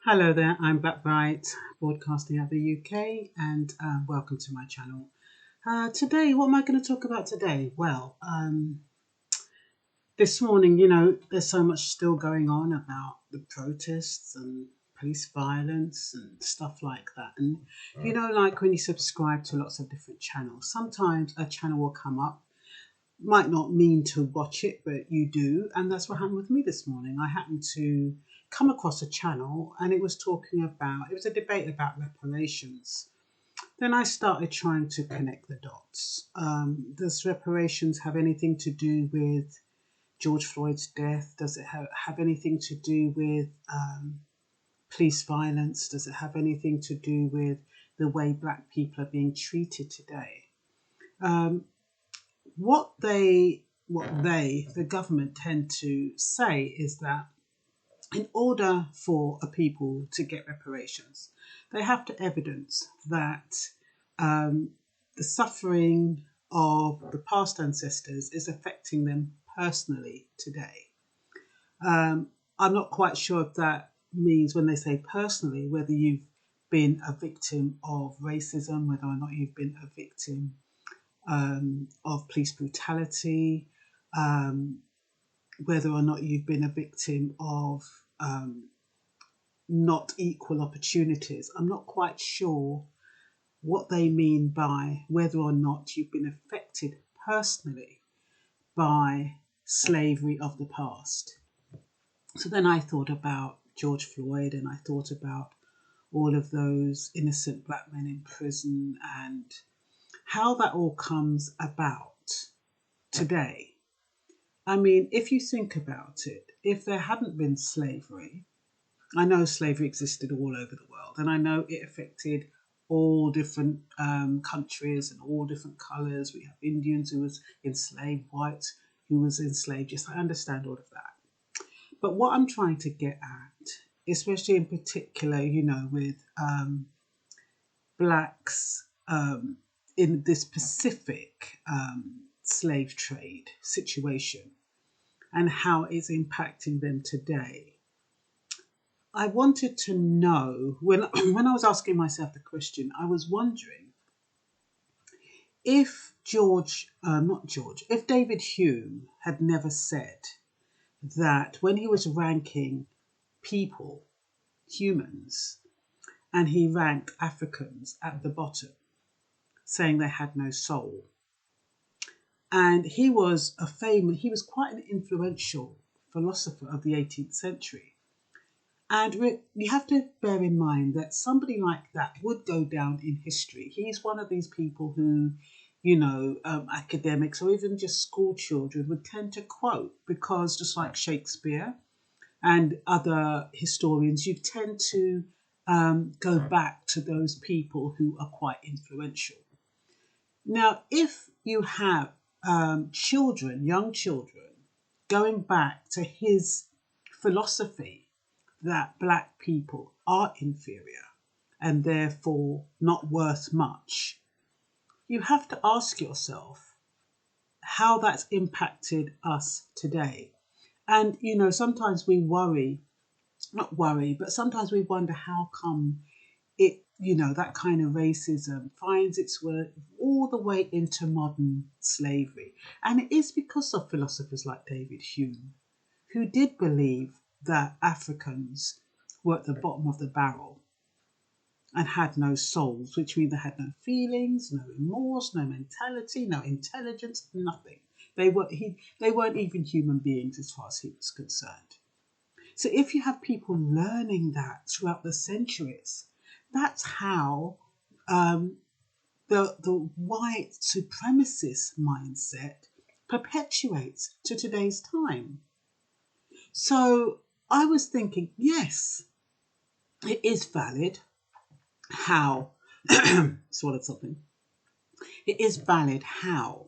Hello there, I'm Blackbright, broadcasting out of the UK, and welcome to my channel. Today, what am I going to talk about today? Well, this morning, there's so much still going on about the protests and police violence and stuff like that. And, like when you subscribe to lots of different channels, sometimes a channel will come up, might not mean to watch it, but you do. And that's what happened with me this morning. I happened to come across a channel and it was it was a debate about reparations. Then I started trying to connect the dots. Does reparations have anything to do with George Floyd's death? Does it have anything to do with police violence? Does it have anything to do with the way Black people are being treated today? Um, the government tend to say is that in order for a people to get reparations, they have to evidence that um, the suffering of the past ancestors is affecting them personally today. I'm not quite sure if that means when they say personally, whether you've been a victim of racism, whether or not you've been a victim of police brutality, um, whether or not you've been a victim of not equal opportunities. I'm not quite sure what they mean by whether or not you've been affected personally by slavery of the past. So then I thought about George Floyd and I thought about all of those innocent Black men in prison and how that all comes about today. I mean, if you think about it, if there hadn't been slavery, I know slavery existed all over the world, and I know it affected all different countries and all different colours. We have Indians who was enslaved, whites who was enslaved. Yes, I understand all of that. But what I'm trying to get at, especially in particular, with blacks in this Pacific slave trade situation and how it's impacting them today. I wanted to know when when I was asking myself the question, I was wondering if if David Hume had never said that when he was ranking people, humans, and he ranked Africans at the bottom, saying they had no soul. And he was quite an influential philosopher of the 18th century. And you have to bear in mind that somebody like that would go down in history. He's one of these people who, academics or even just school children would tend to quote because just like Shakespeare and other historians, you tend to go back to those people who are quite influential. Now, if you have young children, going back to his philosophy that Black people are inferior and therefore not worth much, you have to ask yourself how that's impacted us today. And, sometimes we not worry, but sometimes we wonder how come that kind of racism finds its way all the way into modern slavery. And it is because of philosophers like David Hume, who did believe that Africans were at the bottom of the barrel and had no souls, which means they had no feelings, no remorse, no mentality, no intelligence, nothing. They weren't even human beings as far as he was concerned. So if you have people learning that throughout the centuries, that's how the white supremacist mindset perpetuates to today's time. So I was thinking, yes, it is valid how, swallowed something, it is valid how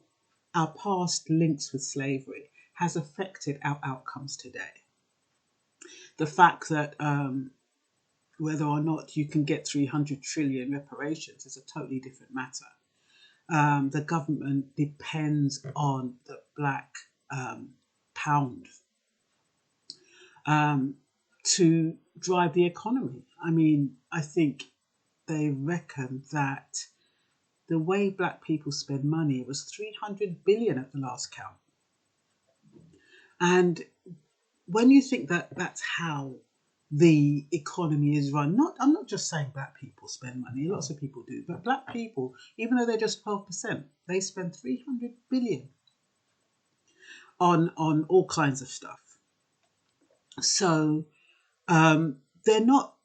our past links with slavery has affected our outcomes today. The fact that whether or not you can get 300 trillion reparations is a totally different matter. The government depends on the Black pound. to drive the economy. I mean, I think they reckon that the way black people spend money, it was 300 billion at the last count. And when you think that that's how the economy is run, I'm not just saying black people spend money, lots of people do, but black people, even though they're just 12%, they spend 300 billion on all kinds of stuff. So they're not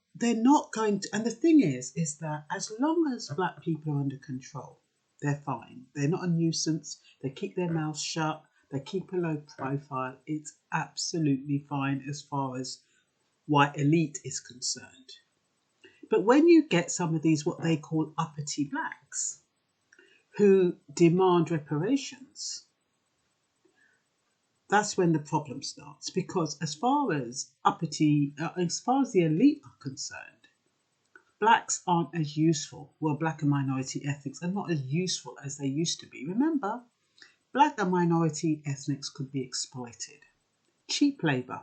going to, and the thing is that as long as black people are under control, they're fine. They're not a nuisance. They keep their mouths shut. They keep a low profile. It's absolutely fine as far as white elite is concerned. But when you get some of these, what they call uppity blacks, who demand reparations, that's when the problem starts. Because as far as the elite are concerned, blacks aren't as useful. Well, black and minority ethnics are not as useful as they used to be. Remember, black and minority ethnics could be exploited. Cheap labour.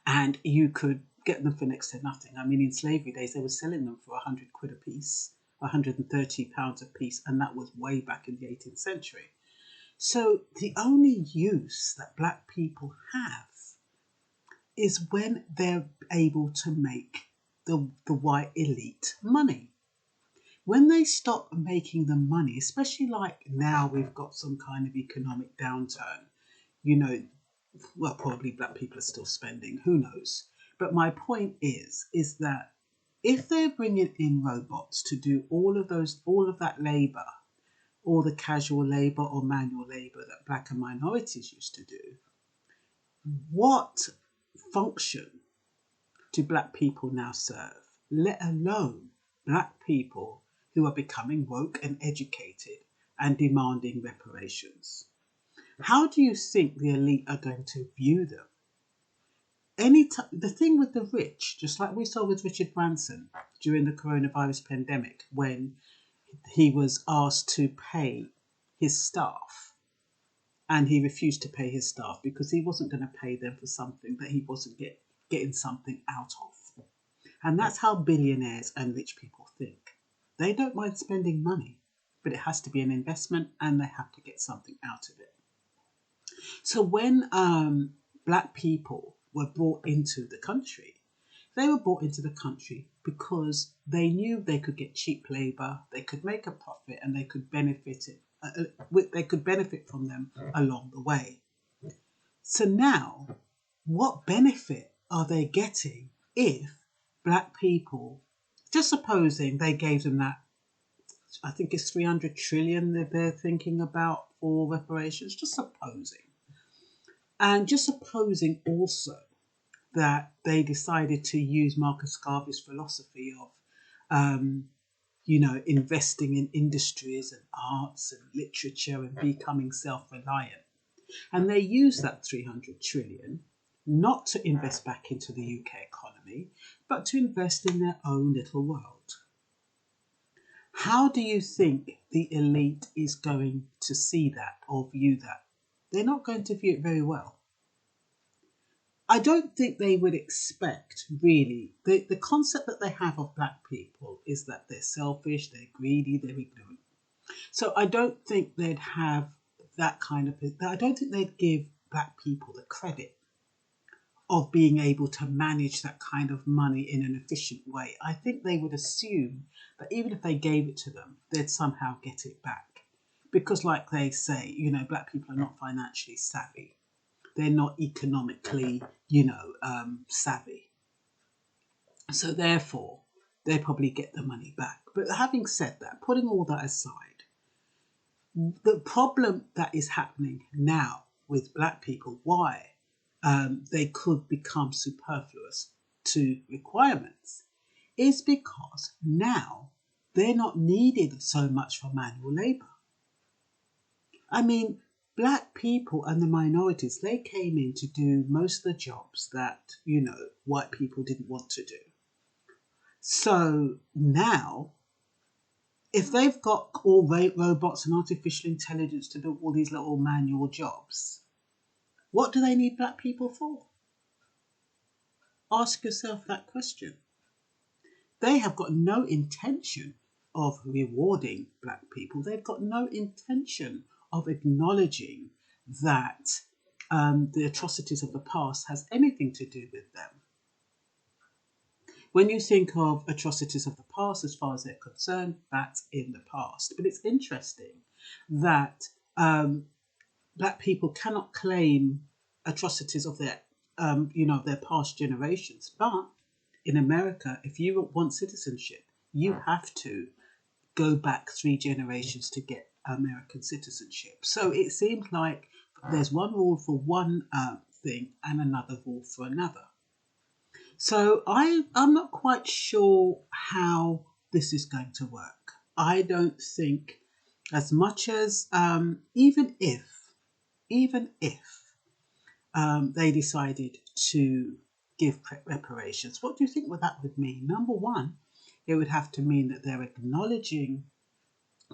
And you could get them for next to nothing. I mean, in slavery days, they were selling them for 100 quid a piece, 130 pounds a piece, and that was way back in the 18th century. So the only use that black people have is when they're able to make the white elite money. When they stop making the money, especially like now we've got some kind of economic downturn, you know, well, probably black people are still spending, who knows? But my point is that if they're bringing in robots to do all of that labour, all the casual labour or manual labour that black and minorities used to do, what function do black people now serve, let alone black people who are becoming woke and educated and demanding reparations? How do you think the elite are going to view them? The thing with the rich, just like we saw with Richard Branson during the coronavirus pandemic, when he was asked to pay his staff and he refused to pay his staff because he wasn't going to pay them for something that he wasn't getting something out of. And that's how billionaires and rich people think. They don't mind spending money, but it has to be an investment and they have to get something out of it. So when black people were brought into the country, they were brought into the country because they knew they could get cheap labour, they could make a profit, and they could benefit from them along the way. So now, what benefit are they getting if black people, just supposing they gave them that, I think it's 300 trillion that they're thinking about for reparations, just supposing. And just supposing also that they decided to use Marcus Garvey's philosophy of, investing in industries and arts and literature and becoming self-reliant. And they use that 300 trillion not to invest back into the UK economy, but to invest in their own little world. How do you think the elite is going to see that or view that? They're not going to view it very well. I don't think they would expect, really, the concept that they have of black people is that they're selfish, they're greedy, they're ignorant. So I don't think they'd have that kind of, I don't think they'd give black people the credit of being able to manage that kind of money in an efficient way. I think they would assume that even if they gave it to them, they'd somehow get it back. Because like they say, black people are not financially savvy. They're not economically, savvy. So therefore, they probably get the money back. But having said that, putting all that aside, the problem that is happening now with black people, why they could become superfluous to requirements, is because now they're not needed so much for manual labour. I mean, black people and the minorities, they came in to do most of the jobs that, white people didn't want to do. So now, if they've got all robots and artificial intelligence to do all these little manual jobs, what do they need black people for? Ask yourself that question. They have got no intention of rewarding black people. They've got no intention of acknowledging that the atrocities of the past has anything to do with them. When you think of atrocities of the past, as far as they're concerned, that's in the past. But it's interesting that black people cannot claim atrocities of their, their past generations. But in America, if you want citizenship, you have to go back 3 generations to get American citizenship. So it seems like there's one rule for one thing and another rule for another. So I'm not quite sure how this is going to work. I don't think, as much as even if they decided to give reparations, what do you think that would mean? Number one, it would have to mean that they're acknowledging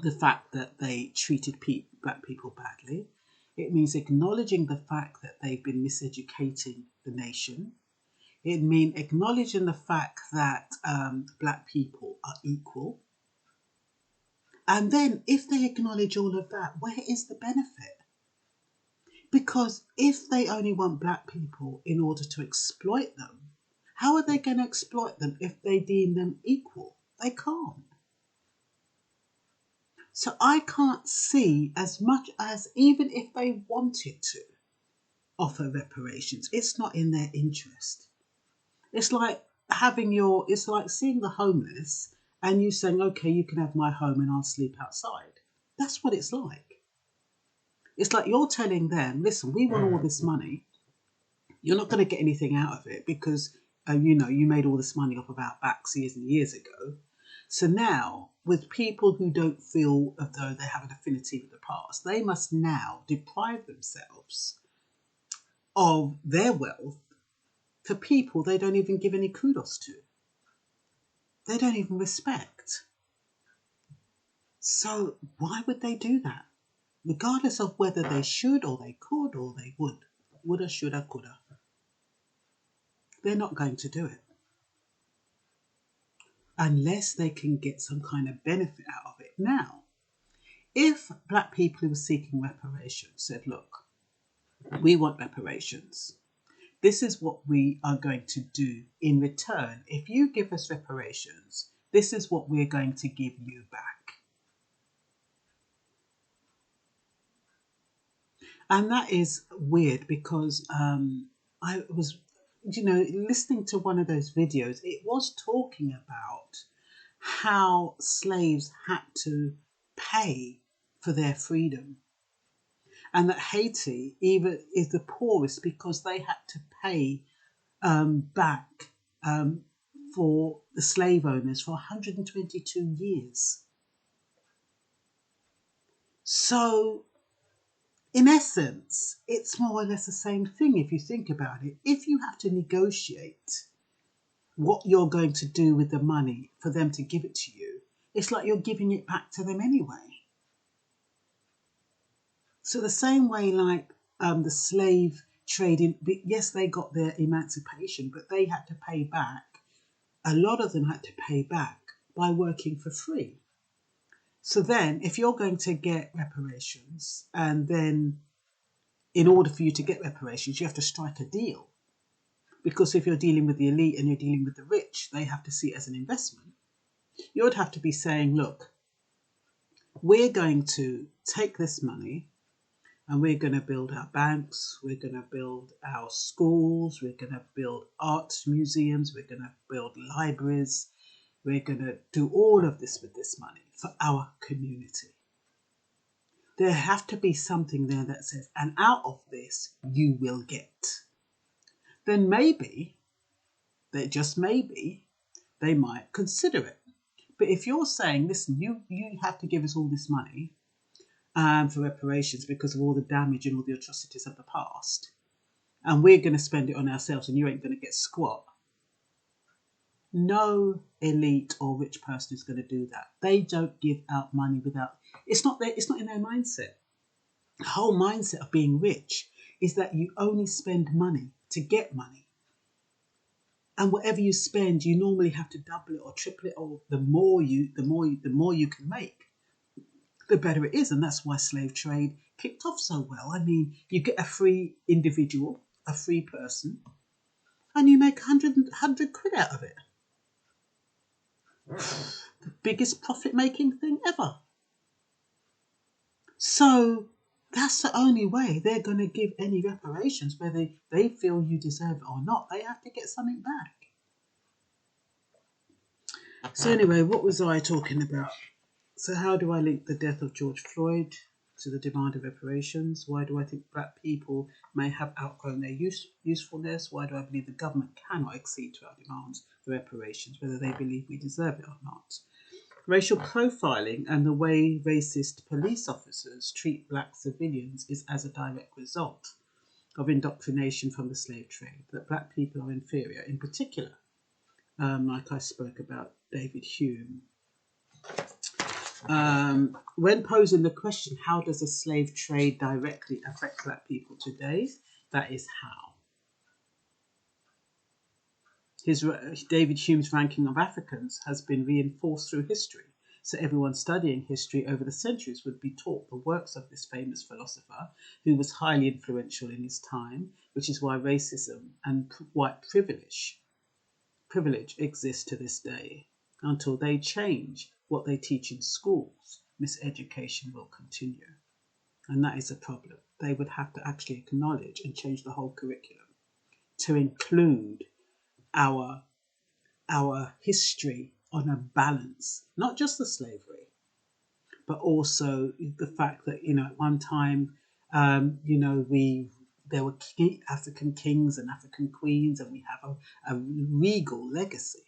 the fact that they treated black people badly. It means acknowledging the fact that they've been miseducating the nation. It means acknowledging the fact that black people are equal. And then if they acknowledge all of that, where is the benefit? Because if they only want black people in order to exploit them, how are they going to exploit them if they deem them equal? They can't. So I can't see, as much as even if they wanted to offer reparations, it's not in their interest. It's like it's like seeing the homeless and you saying, okay, you can have my home and I'll sleep outside. That's what it's like. It's like you're telling them, listen, we want all this money. You're not going to get anything out of it because, you made all this money off of our backs years and years ago. So now, with people who don't feel as though they have an affinity with the past, they must now deprive themselves of their wealth for people they don't even give any kudos to. They don't even respect. So why would they do that? Regardless of whether they should or they could or they would. Woulda, shoulda, coulda. They're not going to do it. Unless they can get some kind of benefit out of it. Now, if black people who were seeking reparations said, look, we want reparations. This is what we are going to do in return. If you give us reparations, this is what we're going to give you back. And that is weird because I was, listening to one of those videos. It was talking about how slaves had to pay for their freedom. And that Haiti even is the poorest because they had to pay back for the slave owners for 122 years. So, in essence, it's more or less the same thing if you think about it. If you have to negotiate what you're going to do with the money for them to give it to you, it's like you're giving it back to them anyway. So the same way like the slave trading, yes, they got their emancipation, but they had to pay back. A lot of them had to pay back by working for free. So then if you're going to get reparations, and then in order for you to get reparations, you have to strike a deal. Because if you're dealing with the elite and you're dealing with the rich, they have to see it as an investment. You would have to be saying, look, we're going to take this money and we're going to build our banks, we're going to build our schools, we're going to build art museums, we're going to build libraries, we're going to do all of this with this money for our community. There have to be something there that says, and out of this, you will get. Then maybe, just maybe, they might consider it. But if you're saying, listen, you have to give us all this money for reparations because of all the damage and all the atrocities of the past, and we're going to spend it on ourselves and you ain't going to get squat. No elite or rich person is going to do that. They don't give out money without... It's not in their mindset. The whole mindset of being rich is that you only spend money to get money. And whatever you spend, you normally have to double it or triple it, or the more you can make, the better it is. And that's why slave trade kicked off so well. I mean, you get a free individual, a free person, and you make 100 quid out of it. The biggest profit-making thing ever. So that's the only way they're going to give any reparations, whether they feel you deserve it or not. They have to get something back. So anyway, what was I talking about? So how do I link the death of George Floyd to the demand of reparations? Why do I think black people may have outgrown their usefulness? Why do I believe the government cannot accede to our demands for reparations, whether they believe we deserve it or not? Racial profiling and the way racist police officers treat black civilians is as a direct result of indoctrination from the slave trade, that black people are inferior. In particular, like I spoke about David Hume, when posing the question, how does the slave trade directly affect black people today? That is how. David Hume's ranking of Africans has been reinforced through history. So everyone studying history over the centuries would be taught the works of this famous philosopher, who was highly influential in his time, which is why racism and white privilege exist to this day. Until they change what they teach in schools, miseducation will continue. And that is a problem. They would have to actually acknowledge and change the whole curriculum to include our history on a balance, not just the slavery, but also the fact that, at one time, there were African kings and African queens, and we have a regal legacy.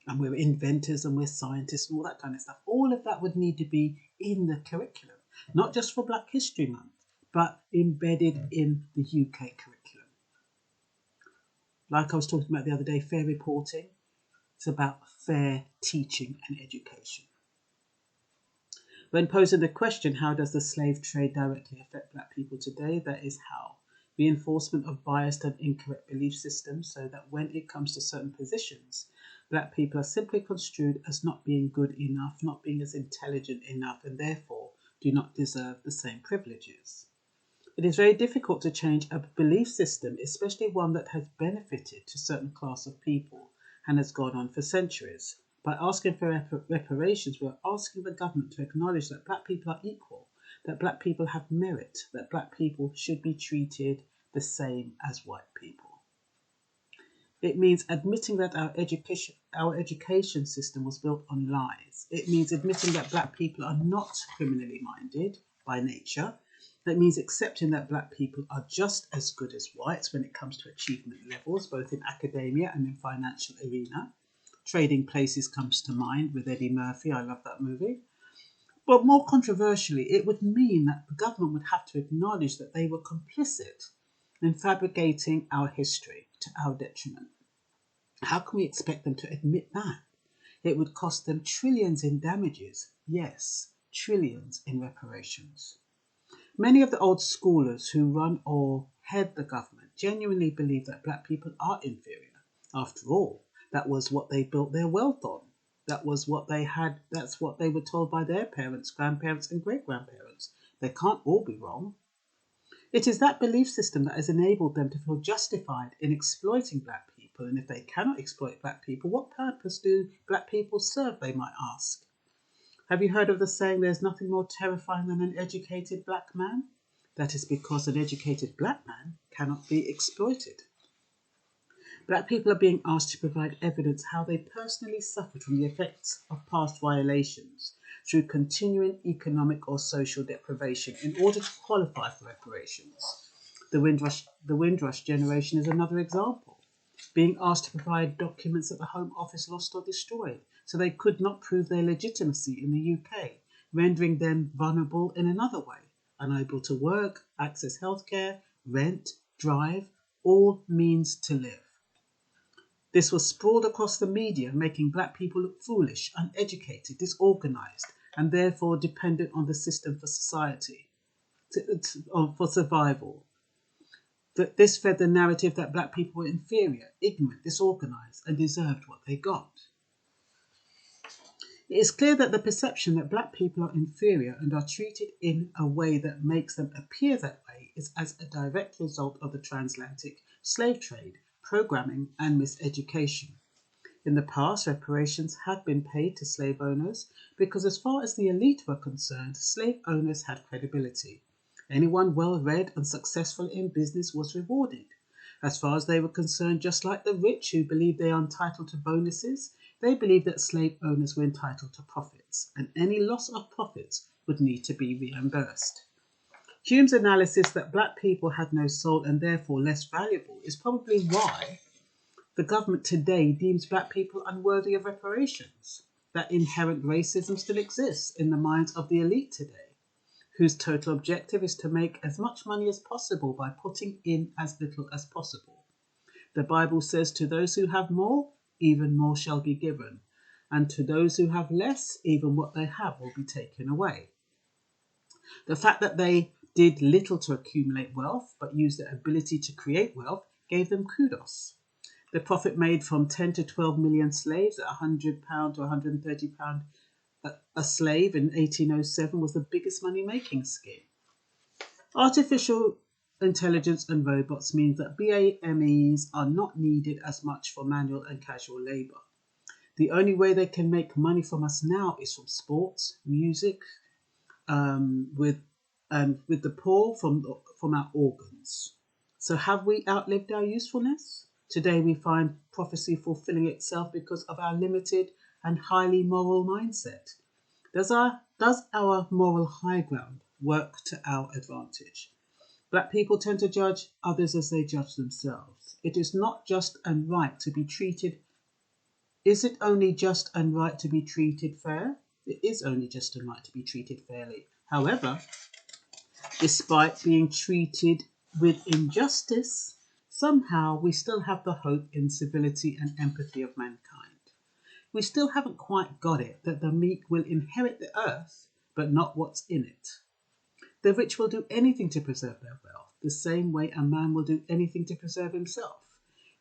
And we're inventors and we're scientists and all that kind of stuff. All of that would need to be in the curriculum, not just for Black History Month, but embedded in the UK curriculum. Like I was talking about the other day, fair reporting. It's about fair teaching and education. When posing the question, how does the slave trade directly affect black people today? That is how. Reinforcement of biased and incorrect belief systems, so that when it comes to certain positions, black people are simply construed as not being good enough, not being as intelligent enough, and therefore do not deserve the same privileges. It is very difficult to change a belief system, especially one that has benefited to a certain class of people and has gone on for centuries. By asking for reparations, we are asking the government to acknowledge that black people are equal, that black people have merit, that black people should be treated the same as white people. It means admitting that our education system was built on lies. It means admitting that black people are not criminally minded by nature. That means accepting that black people are just as good as whites when it comes to achievement levels, both in academia and in financial arena. Trading Places comes to mind with Eddie Murphy. I love that movie. But more controversially, it would mean that the government would have to acknowledge that they were complicit in fabricating our history to our detriment. How can we expect them to admit that? It would cost them trillions in damages. Yes, trillions in reparations. Many of the old schoolers who run or head the government genuinely believe that black people are inferior. After all, that was what they built their wealth on. That was what they had. That's what they were told by their parents, grandparents, and great-grandparents. They can't all be wrong. It is that belief system that has enabled them to feel justified in exploiting black people. And if they cannot exploit black people, what purpose do black people serve, they might ask. Have you heard of the saying, there's nothing more terrifying than an educated black man? That is because an educated black man cannot be exploited. Black people are being asked to provide evidence how they personally suffered from the effects of past violations through continuing economic or social deprivation in order to qualify for reparations. The Windrush generation is another example, being asked to provide documents that the Home Office lost or destroyed, so they could not prove their legitimacy in the UK, rendering them vulnerable in another way, unable to work, access healthcare, rent, drive, all means to live. This was sprawled across the media, making black people look foolish, uneducated, disorganised, and therefore dependent on the system for society, for survival. That this fed the narrative that black people were inferior, ignorant, disorganised, and deserved what they got. It is clear that the perception that black people are inferior and are treated in a way that makes them appear that way is as a direct result of the transatlantic slave trade, programming, and miseducation. In the past, reparations had been paid to slave owners because, as far as the elite were concerned, slave owners had credibility. Anyone well-read and successful in business was rewarded. As far as they were concerned, just like the rich who believed they are entitled to bonuses, they believed that slave owners were entitled to profits, and any loss of profits would need to be reimbursed. Hume's analysis that black people had no soul and therefore less valuable is probably why the government today deems black people unworthy of reparations. That inherent racism still exists in the minds of the elite today, whose total objective is to make as much money as possible by putting in as little as possible. The Bible says, to those who have more, even more shall be given, and to those who have less, even what they have will be taken away. The fact that they did little to accumulate wealth, but used their ability to create wealth, gave them kudos. The profit made from 10 to 12 million slaves at £100 to £130 a slave in 1807 was the biggest money-making scheme. Artificial intelligence and robots means that BAMEs are not needed as much for manual and casual labour. The only way they can make money from us now is from sports, music, with the poor from our organs. So have we outlived our usefulness? Today we find prophecy fulfilling itself because of our limited and highly moral mindset. Does our moral high ground work to our advantage? Black people tend to judge others as they judge themselves. It is not just and right to be treated. Is it only just and right to be treated fair? It is only just and right to be treated fairly. However, despite being treated with injustice, somehow we still have the hope in civility and empathy of mankind. We still haven't quite got it that the meek will inherit the earth, but not what's in it. The rich will do anything to preserve their wealth, the same way a man will do anything to preserve himself.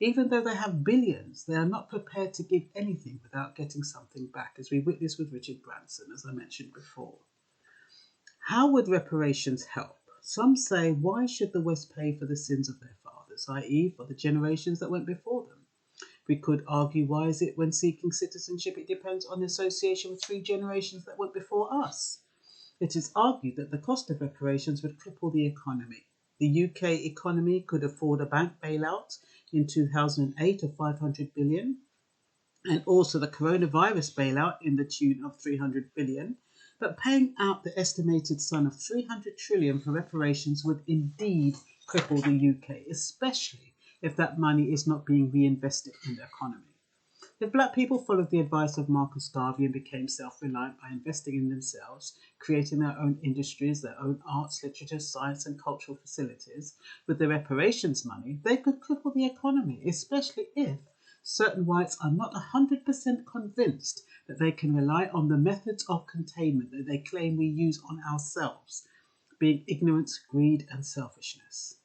Even though they have billions, they are not prepared to give anything without getting something back, as we witnessed with Richard Branson, as I mentioned before. How would reparations help? Some say, why should the West pay for the sins of their fathers, i.e. for the generations that went before them? We could argue, why is it when seeking citizenship it depends on association with 3 generations that went before us? It is argued that the cost of reparations would cripple the economy. The UK economy could afford a bank bailout in 2008 of 500 billion, and also the coronavirus bailout in the tune of 300 billion. But paying out the estimated sum of 300 trillion for reparations would indeed cripple the UK, especially if that money is not being reinvested in the economy. If black people followed the advice of Marcus Garvey and became self-reliant by investing in themselves, creating their own industries, their own arts, literature, science and cultural facilities, with the reparations money, they could cripple the economy, especially if certain whites are not 100% convinced that they can rely on the methods of containment that they claim we use on ourselves, being ignorance, greed and selfishness.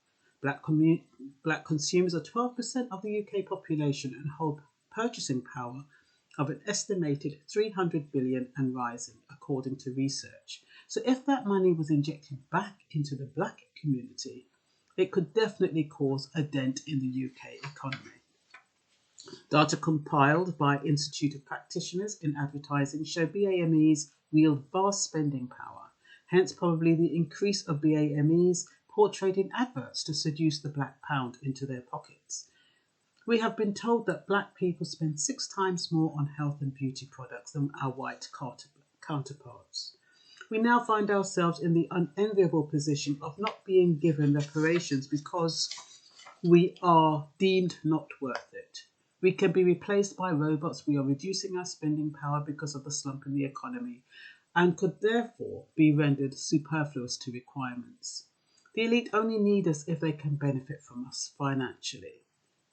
Black consumers are 12% of the UK population and hold purchasing power of an estimated 300 billion and rising, according to research. So if that money was injected back into the black community, it could definitely cause a dent in the UK economy. Data compiled by Institute of Practitioners in Advertising show BAMEs wield vast spending power, hence probably the increase of BAMEs portrayed in adverts to seduce the black pound into their pockets. We have been told that black people spend 6 times more on health and beauty products than our white counterparts. We now find ourselves in the unenviable position of not being given reparations because we are deemed not worth it. We can be replaced by robots. We are reducing our spending power because of the slump in the economy and could therefore be rendered superfluous to requirements. The elite only need us if they can benefit from us financially.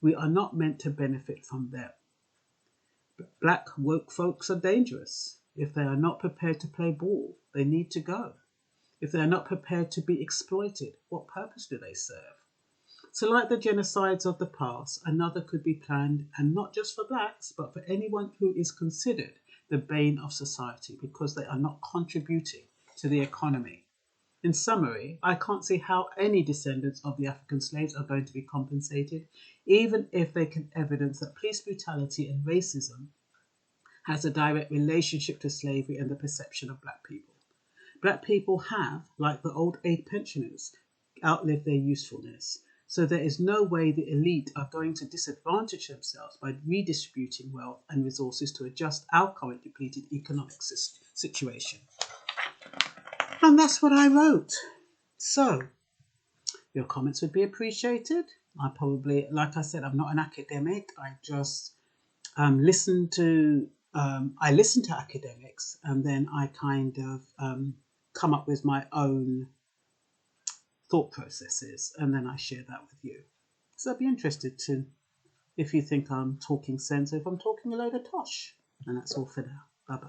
We are not meant to benefit from them. But black woke folks are dangerous. If they are not prepared to play ball, they need to go. If they are not prepared to be exploited, what purpose do they serve? So like the genocides of the past, another could be planned, and not just for blacks, but for anyone who is considered the bane of society because they are not contributing to the economy. In summary, I can't see how any descendants of the African slaves are going to be compensated, even if they can evidence that police brutality and racism has a direct relationship to slavery and the perception of black people. Black people have, like the old age pensioners, outlived their usefulness. So there is no way the elite are going to disadvantage themselves by redistributing wealth and resources to adjust our current depleted economic situation. And that's what I wrote. So, your comments would be appreciated. I probably, like I said, I'm not an academic. I just listen to academics, and then I kind of come up with my own thought processes, and then I share that with you. So I'd be interested to, if you think I'm talking sense, if I'm talking a load of tosh. And that's all for now. Bye-bye.